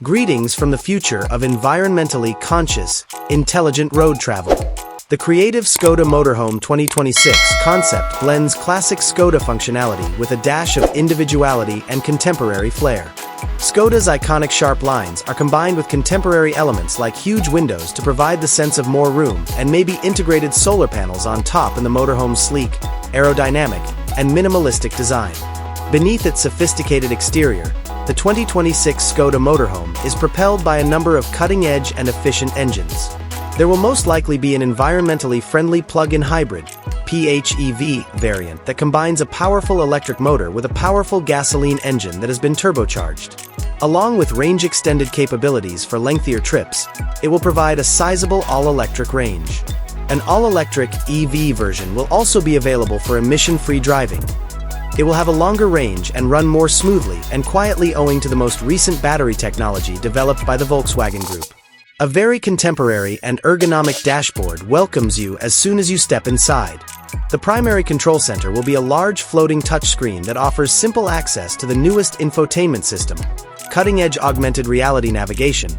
Greetings from the future of environmentally conscious, intelligent road travel. The creative Skoda Motorhome 2026 concept blends classic Skoda functionality with a dash of individuality and contemporary flair. Skoda's iconic sharp lines are combined with contemporary elements like huge windows to provide the sense of more room, and maybe integrated solar panels on top in the motorhome's sleek, aerodynamic, and minimalistic design. Beneath its sophisticated exterior, the 2026 Skoda Motorhome is propelled by a number of cutting-edge and efficient engines. There will most likely be an environmentally friendly plug-in hybrid, PHEV variant that combines a powerful electric motor with a powerful gasoline engine that has been turbocharged. Along with range-extended capabilities for lengthier trips, it will provide a sizable all-electric range. An all-electric EV version will also be available for emission-free driving. It will have a longer range and run more smoothly and quietly owing to the most recent battery technology developed by the Volkswagen Group. A very contemporary and ergonomic dashboard welcomes you as soon as you step inside. The primary control center will be a large floating touchscreen that offers simple access to the newest infotainment system, cutting-edge augmented reality navigation,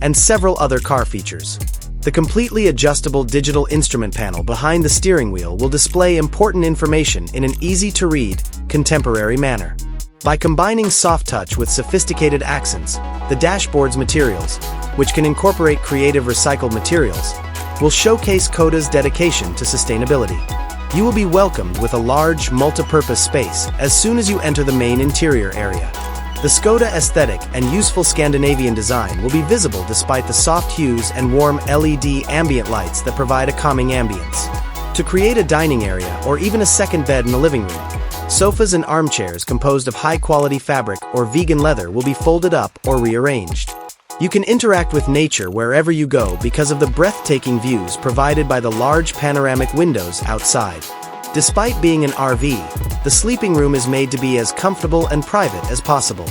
and several other car features. The completely adjustable digital instrument panel behind the steering wheel will display important information in an easy-to-read, contemporary manner. By combining soft touch with sophisticated accents, the dashboard's materials, which can incorporate creative recycled materials, will showcase Skoda's dedication to sustainability. You will be welcomed with a large, multi-purpose space as soon as you enter the main interior area. The Skoda aesthetic and useful Scandinavian design will be visible despite the soft hues and warm LED ambient lights that provide a calming ambience. To create a dining area or even a second bed in the living room, sofas and armchairs composed of high-quality fabric or vegan leather will be folded up or rearranged. You can interact with nature wherever you go because of the breathtaking views provided by the large panoramic windows outside. Despite being an RV, the sleeping room is made to be as comfortable and private as possible.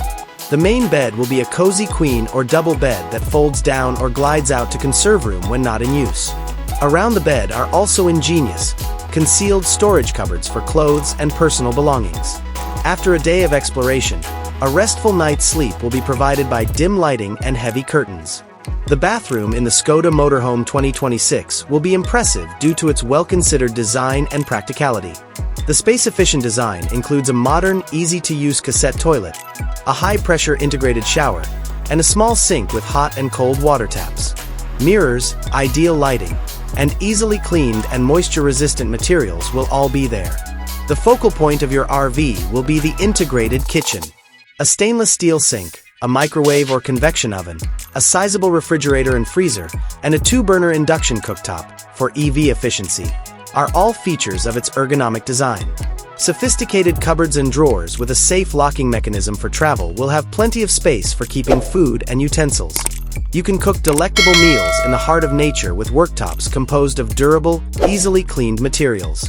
The main bed will be a cozy queen or double bed that folds down or glides out to conserve room when not in use. Around the bed are also ingenious, concealed storage cupboards for clothes and personal belongings. After a day of exploration, a restful night's sleep will be provided by dim lighting and heavy curtains. The bathroom in the Skoda Motorhome 2026 will be impressive due to its well-considered design and practicality. The space-efficient design includes a modern, easy-to-use cassette toilet, a high-pressure integrated shower, and a small sink with hot and cold water taps. Mirrors, ideal lighting, and easily cleaned and moisture-resistant materials will all be there. The focal point of your RV will be the integrated kitchen. A stainless steel sink, a microwave or convection oven, a sizable refrigerator and freezer, and a 2-burner induction cooktop, for EV efficiency, are all features of its ergonomic design. Sophisticated cupboards and drawers with a safe locking mechanism for travel will have plenty of space for keeping food and utensils. You can cook delectable meals in the heart of nature with worktops composed of durable, easily cleaned materials.